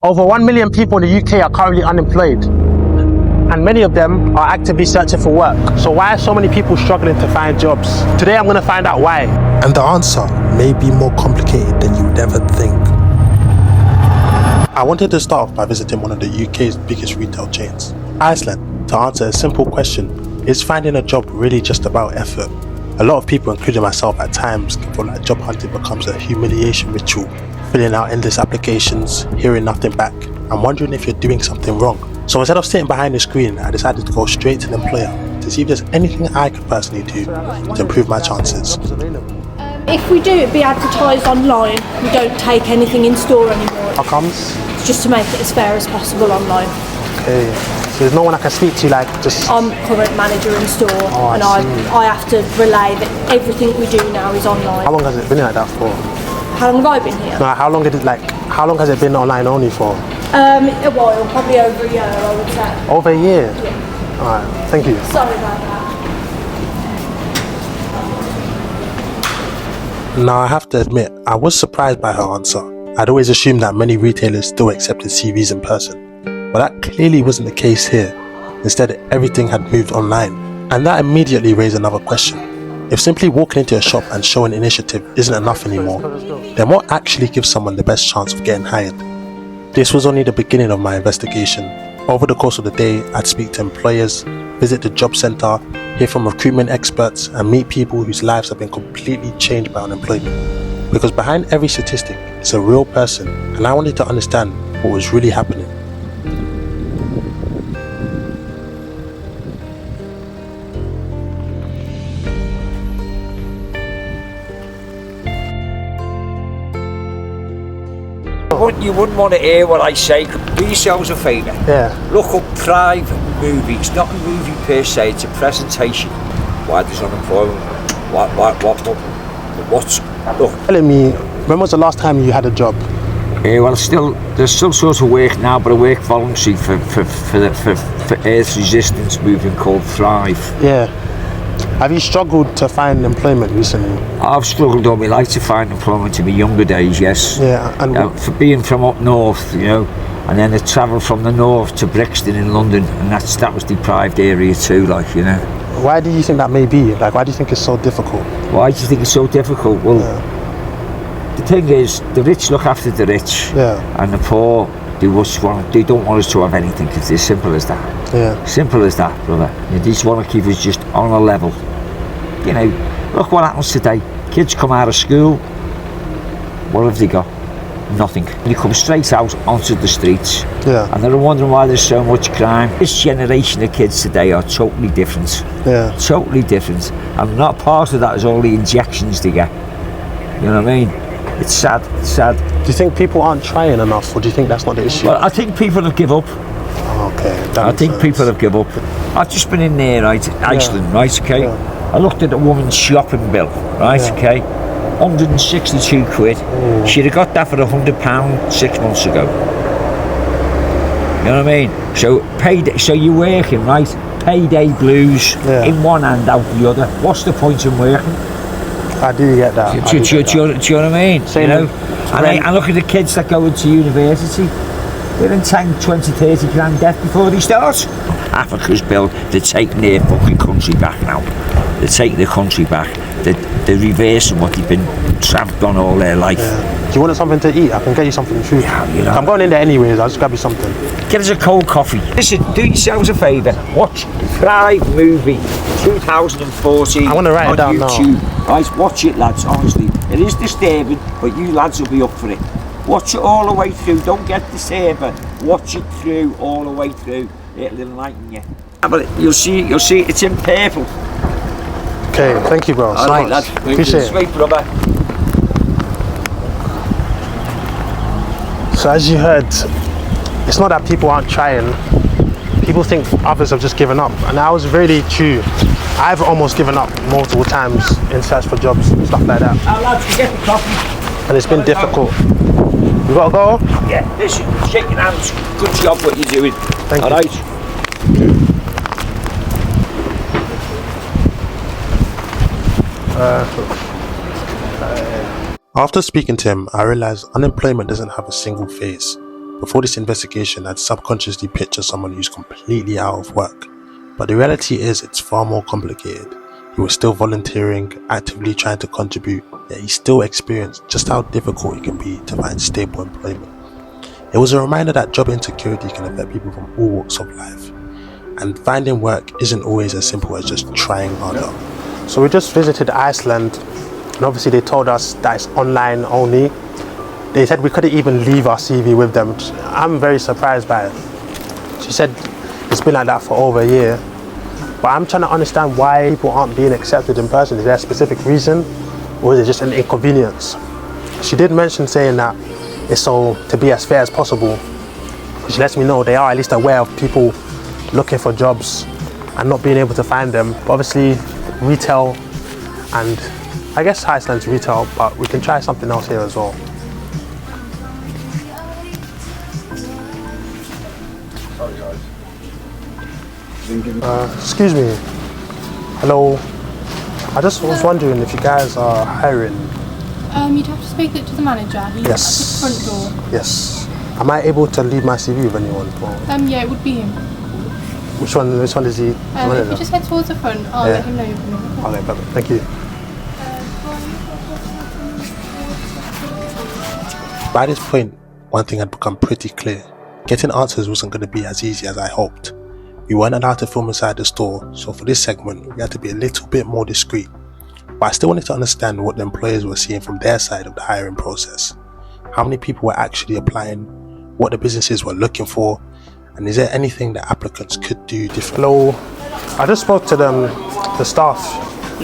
Over 1 million people in the UK are currently unemployed, and many of them are actively searching for work. So why are so many people struggling to find jobs? Today I'm going to find out why. And the answer may be more complicated than you would ever think. I wanted to start off by visiting one of the UK's biggest retail chains, Iceland, to answer a simple question: is finding a job really just about effort? A lot of people, including myself at times, can feel like job hunting becomes a humiliation ritual, filling out endless applications, hearing nothing back, and wondering if you're doing something wrong. So instead of sitting behind the screen, I decided to go straight to the employer to see if there's anything I could personally do to improve my chances. If we do it be advertised online, we don't take anything in store anymore. How comes? It's just to make it as fair as possible online. Okay. So there's no one I can speak to, like just... I'm current manager in store, and I have to relay that everything we do now is online. How long has it been like that for? How long have I been here? No, how long has it been online only for? A while, probably over a year, I would say. Over a year? Yeah. Alright, thank you. Sorry about that. Now I have to admit, I was surprised by her answer. I'd always assumed that many retailers still accepted CVs in person, but that clearly wasn't the case here. Instead, everything had moved online, and that immediately raised another question. If simply walking into a shop and showing initiative isn't enough anymore, then what actually gives someone the best chance of getting hired? This was only the beginning of my investigation. Over the course of the day, I'd speak to employers, visit the job centre, hear from recruitment experts, and meet people whose lives have been completely changed by unemployment. Because behind every statistic is a real person, and I wanted to understand what was really happening. You wouldn't want to hear what I say. Do yourselves a favour. Yeah. Look up Thrive movie. It's not a movie per se, it's a presentation. Why there's unemployment. What's... Look. Telling me, when was the last time you had a job? Well, there's some sort of work now, but I work voluntary for Earth's Resistance movement called Thrive. Yeah. Have you struggled to find employment recently? I've struggled all my life to find employment in my younger days, yes. Yeah, and for being from up north, and then I travelled from the north to Brixton in London, and that was deprived area too, Why do you think that may be? Why do you think it's so difficult? Why do you think it's so difficult? Well, the thing is, the rich look after the rich, and the poor, they don't want us to have anything. It's as simple as that. Yeah. Simple as that, brother. They just want to keep us just on a level. Look what happens today. Kids come out of school, what have they got? Nothing. They come straight out onto the streets, and they're wondering why there's so much crime. This generation of kids today are totally different. Yeah. Totally different. And not part of that is all the injections they get. You know what I mean? It's sad, it's sad. Do you think people aren't trying enough, or do you think that's not the issue? Well, I think people have given up. Okay. I think people have given up. I've just been in there, right, Iceland, right, okay? Yeah. I looked at a woman's shopping bill, right, okay? 162 quid. Ooh. She'd have got that for £100 6 months ago. You know what I mean? So payday, so you're working, right? Payday blues in one hand, out the other. What's the point in working? I do get that. Do you know what I mean? And I look at the kids that go into university. They're in 10, 20, 30 grand debt before they start. Africa's built, they're taking their fucking country back now. They're taking their country back. They're reversing what they've been trapped on all their life. Yeah. Do you want something to eat? I can get you something to food. Yeah, I'm going in there anyways, I'll just grab you something. Get us a cold coffee. Listen, do yourselves a favour. Watch Thrive movie 2014 I want to write it down YouTube. now. Right, watch it, lads, honestly. It is disturbing, but you lads will be up for it. Watch it all the way through. Don't get disturbed. Watch it through, all the way through. It'll enlighten you. But you'll see it's in purple. Okay, thank you, bro. All right, lads. Appreciate it. Sweet, brother. So as you heard, it's not that people aren't trying. People think others have just given up, and that was really true. I've almost given up multiple times in search for jobs and stuff like that. Lads, get the coffee. And it's been difficult. You gotta go? Yeah, listen, shaking hands. Good job what you're doing. Thank you. All right. After speaking to him, I realised unemployment doesn't have a single phase. Before this investigation, I'd subconsciously picture someone who's completely out of work. But the reality is it's far more complicated. He was still volunteering, actively trying to contribute, yet he still experienced just how difficult it can be to find stable employment. It was a reminder that job insecurity can affect people from all walks of life, and finding work isn't always as simple as just trying harder. So we just visited Iceland, and obviously they told us that it's online only. They said we couldn't even leave our CV with them. I'm very surprised by it. She said it's been like that for over a year. But I'm trying to understand why people aren't being accepted in person. Is there a specific reason, or is it just an inconvenience? She did mention saying that it's so to be as fair as possible. She lets me know they are at least aware of people looking for jobs and not being able to find them. But obviously retail, and I guess Iceland's retail, but we can try something else here as well. Sorry guys. Excuse me. Hello. I just was wondering if you guys are hiring. You'd have to speak it to the manager. He's Yes. at the front door. Yes. Am I able to leave my CV with anyone? Or Yeah, it would be him. which one is he? If you just head towards the front, I'll Yeah. let him know you're coming. Okay, perfect. Thank you. By this point, one thing had become pretty clear. Getting answers wasn't going to be as easy as I hoped. We weren't allowed to film inside the store, so for this segment, we had to be a little bit more discreet. But I still wanted to understand what the employers were seeing from their side of the hiring process. How many people were actually applying, what the businesses were looking for, and is there anything that applicants could do differently? Hello. I just spoke to the staff.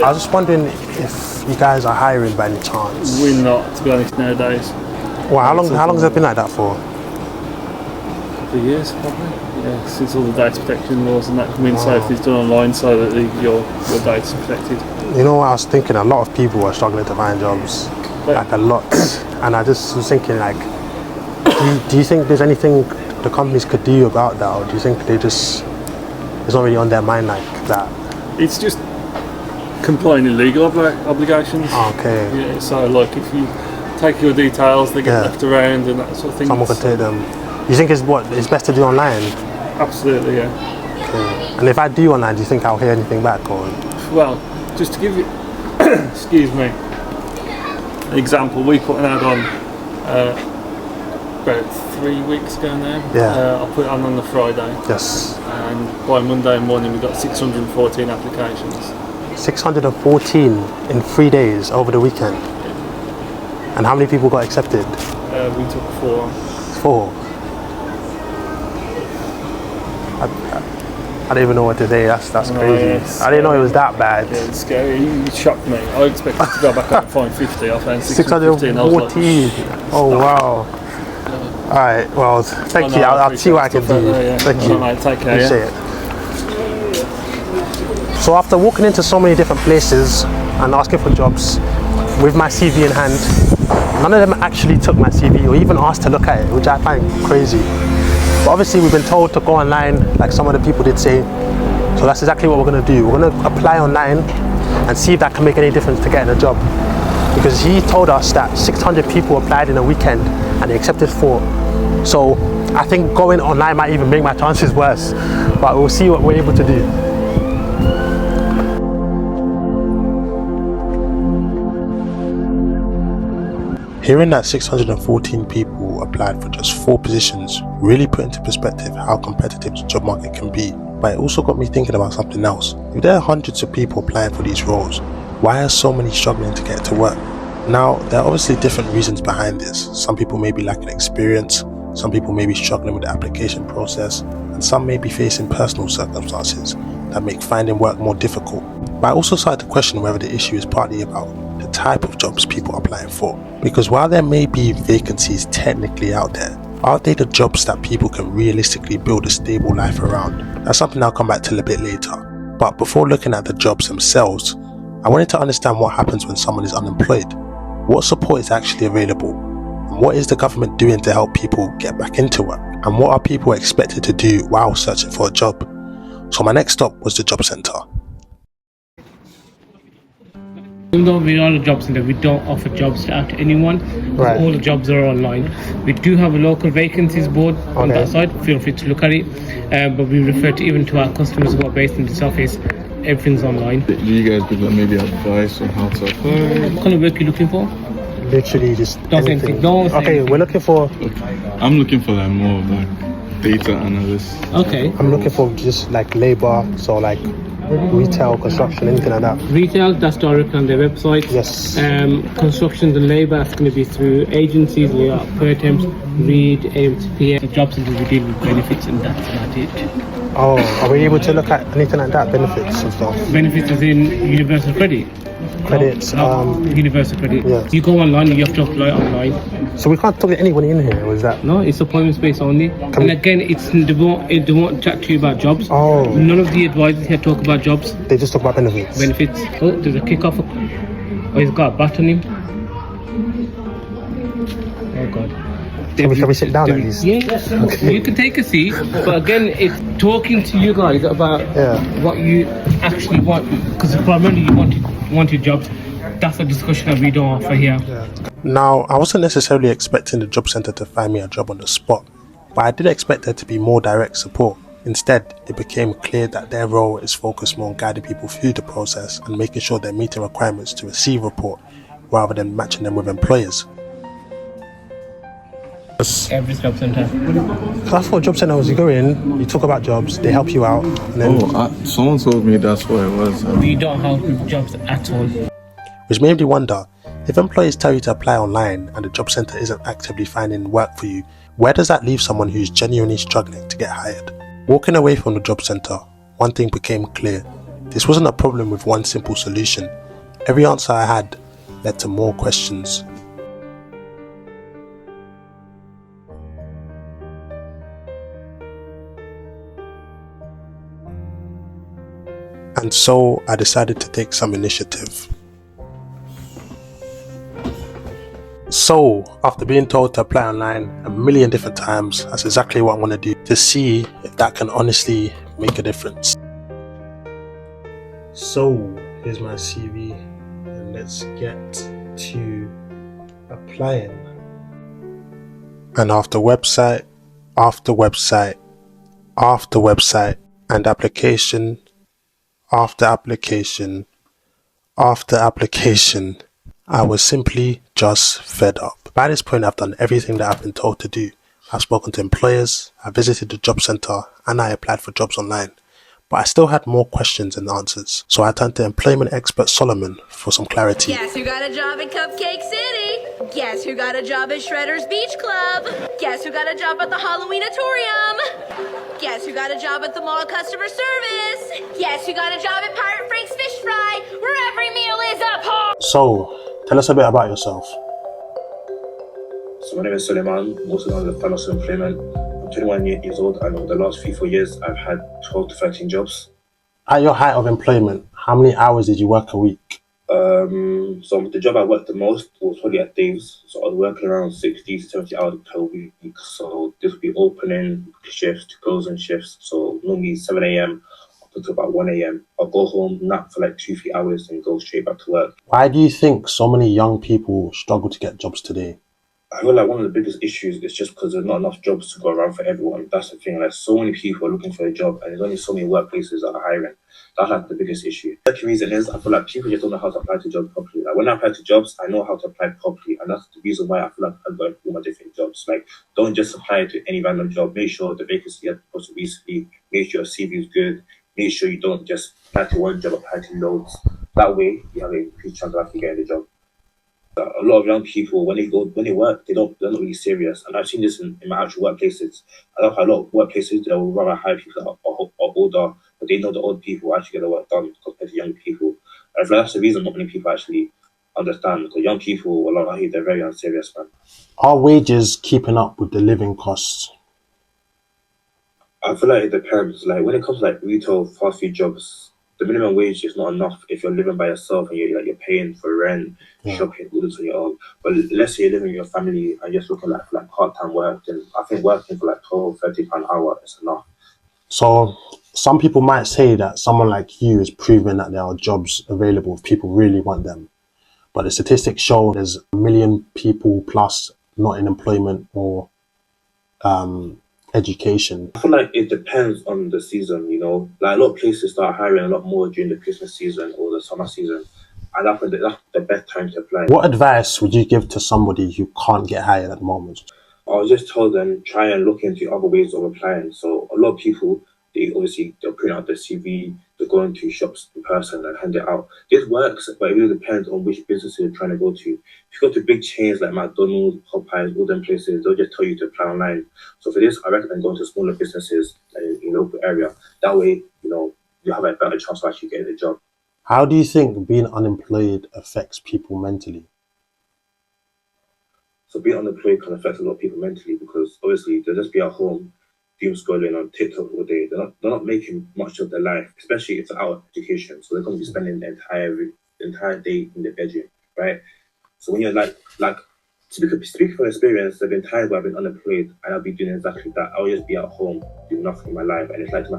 I was just wondering if you guys are hiring by any chance. We're not, to be honest, nowadays. Well, how long has it been like that for? A couple of years, probably. Yeah, since all the data protection laws and that come in, so if it's done online so that your data's protected. You know what I was thinking? A lot of people are struggling to find jobs, like a lot. And I just was thinking, like, do you think there's anything the companies could do about that, or do you think it's not really on their mind like that? It's just complying with legal obligations. Okay. Yeah, so like if you take your details, they get left around and that sort of thing. Someone could take them. You think it's best to do online? Absolutely, yeah. Okay. And if I do online, do you think I'll hear anything back, or? Well, just to give you, excuse me, an example, we put an ad on about 3 weeks ago now. Yeah. I put it on the Friday. Yes. And by Monday morning we got 614 applications. 614 in 3 days over the weekend. And how many people got accepted? We took 4 on. 4. I don't even know what to say. That's crazy. Yes. I didn't know it was that bad. Yeah, it's scary. It shocked me. I expected to go back up and find 50. I found 615. I was like, 614. Oh wow. Alright, well, thank you. I'll see what I can do. Thank you. Mate, take care. Appreciate it. So after walking into so many different places and asking for jobs with my CV in hand, none of them actually took my CV or even asked to look at it, which I find crazy. But obviously we've been told to go online, like some of the people did say. So that's exactly what we're going to do. We're going to apply online and see if that can make any difference to getting a job. Because he told us that 600 people applied in a weekend and they accepted 4. So I think going online might even make my chances worse. But we'll see what we're able to do. Hearing that 614 people applied for just 4 positions really put into perspective how competitive the job market can be. But it also got me thinking about something else. If there are hundreds of people applying for these roles, why are so many struggling to get to work? Now, there are obviously different reasons behind this. Some people may be lacking experience, some people may be struggling with the application process, and some may be facing personal circumstances that make finding work more difficult. But I also started to question whether the issue is partly about the type of jobs people are applying for. Because while there may be vacancies technically out there, are they the jobs that people can realistically build a stable life around? That's something I'll come back to a bit later. But before looking at the jobs themselves, I wanted to understand what happens when someone is unemployed. What support is actually available? And what is the government doing to help people get back into work? And what are people expected to do while searching for a job? So my next stop was the job centre. Even though we are a job centre, we don't offer jobs out to anyone. Right. All the jobs are online. We do have a local vacancies board on Okay. that side. Feel free to look at it. But we refer to even to our customers who are based in this office. Everything's online. Do you guys give them maybe advice on how to apply? What kind of work are you looking for? Literally just Don't say anything. anything. Don't say Okay, anything. we're looking for. I'm looking for like more of like data analyst. Okay. I'm looking for just like labor, so like retail, construction, anything like that. Retail, that's directly on their website. Yes. Construction and labour, that's going to be through agencies, we are per temps, Reed, AMTP. The job centres, we deal with benefits, and that's about it. Oh, are we able to look at anything like that? Benefits and stuff. Benefits is in universal credit. Credits. Universal credit. Yes. You go online, you have to apply online. So we can't talk to anyone in here, or is that? No, it's appointment space only. And again, they won't chat to you about jobs. Oh. None of the advisors here talk about jobs, They just talk about benefits. benefits. Oh, there's a kick-off. Oh, he's got a bat on him. Oh, God. Can we sit down at least? Yeah, you can take a seat, but again, it's talking to you guys about what you actually want, because primarily you wanted jobs. That's a discussion that we don't offer here. Now, I wasn't necessarily expecting the job centre to find me a job on the spot, but I did expect there to be more direct support. Instead, it became clear that their role is focused more on guiding people through the process and making sure they're meeting requirements to receive report, rather than matching them with employers. Every job centre. Because I thought job centre was you go in, you talk about jobs, they help you out, and then Someone told me that's what it was. We don't help with jobs at all. Which made me wonder, if employers tell you to apply online and the job centre isn't actively finding work for you, where does that leave someone who's genuinely struggling to get hired? Walking away from the job centre, one thing became clear. This wasn't a problem with one simple solution. Every answer I had led to more questions. And so I decided to take some initiative. So, after being told to apply online a million different times, that's exactly what I want to do, to see if that can honestly make a difference. So, here's my CV, and let's get to applying. And after website, after website, after website, and application, after application, after application, I was simply just fed up. By this point, I've done everything that I've been told to do. I've spoken to employers, I visited the job centre, and I applied for jobs online. But I still had more questions than answers. So I turned to employment expert Sulaiman for some clarity. Guess who got a job in Cupcake City? Guess who got a job at Shredder's Beach Club? Guess who got a job at the Halloweenatorium? Guess who got a job at the mall customer service? Guess who got a job at Pirate Frank's Fish Fry, where every meal is a par. So, tell us a bit about yourself. So my name is Sulaiman, also known as the Fellow of Employment. I'm 21 years old, and over the last 3-4 years, I've had 12 to 13 jobs. At your height of employment, how many hours did you work a week? So the job I worked the most was probably at Dave's. So I was working around 60 to 70 hours per week. So this would be opening shifts to closing shifts. So normally 7 a.m. up until about 1 a.m. I'll go home, nap for like 2-3 hours, and go straight back to work. Why do you think so many young people struggle to get jobs today? I feel like one of the biggest issues is just because there's not enough jobs to go around for everyone. That's the thing. Like, so many people are looking for a job, and there's only so many workplaces that are hiring. That's like the biggest issue. The second reason is I feel like people just don't know how to apply to jobs properly. Like, when I apply to jobs, I know how to apply properly, and that's the reason why I feel like I've got all my different jobs. Like, don't just apply to any random job. Make sure the vacancy has posted recently. Make sure your CV is good. Make sure you don't just apply to one job, apply to loads. That way, you have a increased chance of actually getting the job. A lot of young people, when they work, they're not really serious. And I've seen this in my actual workplaces. I know a lot of workplaces, they will rather hire people that are older, but they know the old people actually get the work done compared to young people. And I feel that's the reason not many people actually understand, because young people, a lot of they're very unserious, man. Are wages keeping up with the living costs? I feel like it depends. Like, when it comes to like retail fast food jobs, the minimum wage is not enough if you're living by yourself and you're paying for rent, shopping, all this on your own. But let's say you're living with your family and just looking like part-time work, then I think working for like £12-13 an hour is enough. So some people might say that someone like you is proving that there are jobs available if people really want them. but the statistics show there's a million people plus not in employment or education. I feel like it depends on the season, you know. Like a lot of places start hiring a lot more during the Christmas season or the summer season. And that's the best time to apply. What advice would you give to somebody who can't get hired at the moment? I'll just tell them, try and look into other ways of applying. So a lot of people, they'll print out their CV, they'll go into shops in person and hand it out. This works, but it really depends on which businesses you're trying to go to. If you go to big chains like McDonald's, Popeyes, all them places, they'll just tell you to apply online. So for this, I recommend going to smaller businesses in your local area. That way, you know, you have a better chance of actually getting a job. How do you think being unemployed affects people mentally? So being unemployed can affect a lot of people mentally because obviously they'll just be at home doom scrolling on TikTok all day. They're not making much of their life, especially if they're out of education. So they're going to be spending the entire day in their bedroom, right? So when you're like speaking from experience, there've been times where I've been unemployed and I'll be doing exactly that. I'll just be at home doing nothing in my life, and it's like to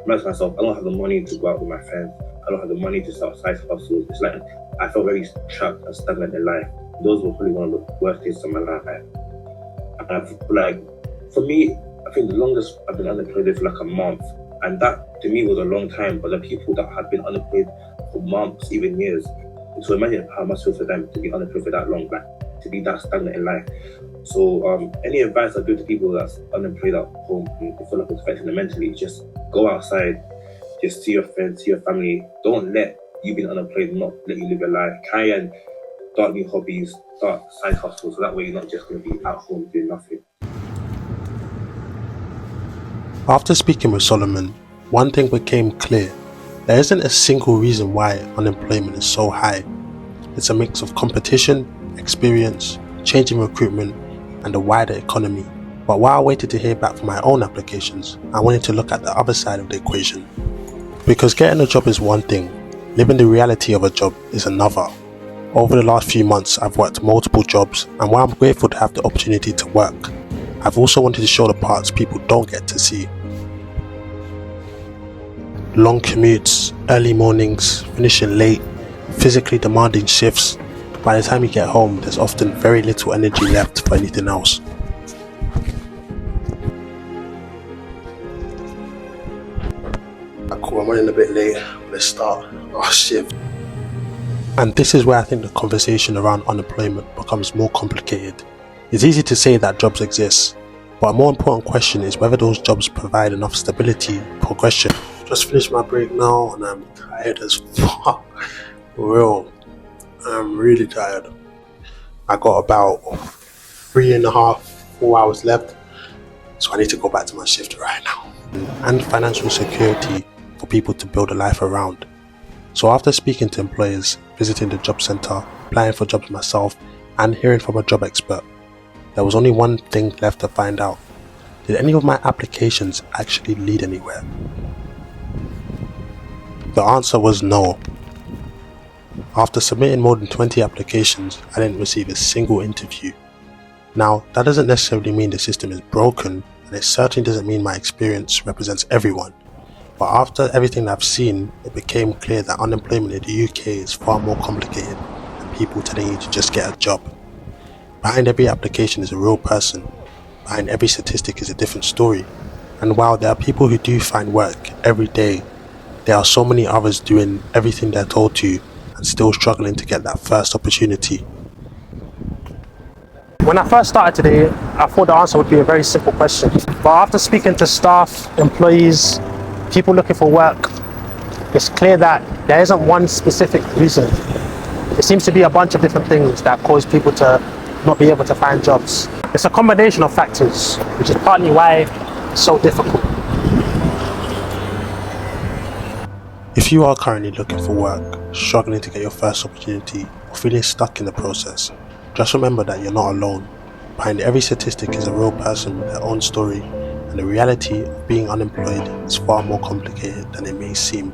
myself, I don't have the money to go out with my friends. I don't have the money to start side hustles. It's like I felt very trapped and stagnant in life. Those were probably one of the worst days of my life. And I feel like, for me, I think the longest I've been unemployed is for like a month. And that, to me, was a long time. But the people that had been unemployed for months, even years, so imagine how much it feels for them to be unemployed for that long, like to be that stagnant in life. So any advice I give to people that's unemployed at home and feel like it's affecting them mentally, just go outside, just see your friends, see your family. Don't let you being unemployed not let you live your life. Try and start new hobbies, start side hustles, so that way you're not just going to be at home doing nothing. After speaking with Sulaiman, one thing became clear. There isn't a single reason why unemployment is so high. It's a mix of competition, experience, changing recruitment, and the wider economy. But while I waited to hear back from my own applications, I wanted to look at the other side of the equation. Because getting a job is one thing, living the reality of a job is another. Over the last few months, I've worked multiple jobs, and while I'm grateful to have the opportunity to work, I've also wanted to show the parts people don't get to see. Long commutes, early mornings, finishing late, physically demanding shifts. By the time you get home, there's often very little energy left for anything else. Cool, I'm running a bit late. Let's start our shift. And this is where I think the conversation around unemployment becomes more complicated. It's easy to say that jobs exist, but a more important question is whether those jobs provide enough stability and progression. Just finished my break now and I'm tired as fuck. For real, I'm really tired. I got about 3.5, 4 hours left, so I need to go back to my shift right now. And financial security for people to build a life around. So after speaking to employers, visiting the job centre, applying for jobs myself, and hearing from a job expert, there was only one thing left to find out. Did any of my applications actually lead anywhere? The answer was no. After submitting more than 20 applications, I didn't receive a single interview. Now, that doesn't necessarily mean the system is broken, and it certainly doesn't mean my experience represents everyone. But after everything I've seen, it became clear that unemployment in the UK is far more complicated than people telling you to just get a job. Behind every application is a real person. Behind every statistic is a different story. And while there are people who do find work every day, there are so many others doing everything they're told to and still struggling to get that first opportunity. When I first started today, I thought the answer would be a very simple question. But after speaking to staff, employees, people looking for work, it's clear that there isn't one specific reason. It seems to be a bunch of different things that cause people to not be able to find jobs. It's a combination of factors, which is partly why it's so difficult. If you are currently looking for work, struggling to get your first opportunity, or feeling stuck in the process, just remember that you're not alone. Behind every statistic is a real person with their own story, and the reality of being unemployed is far more complicated than it may seem.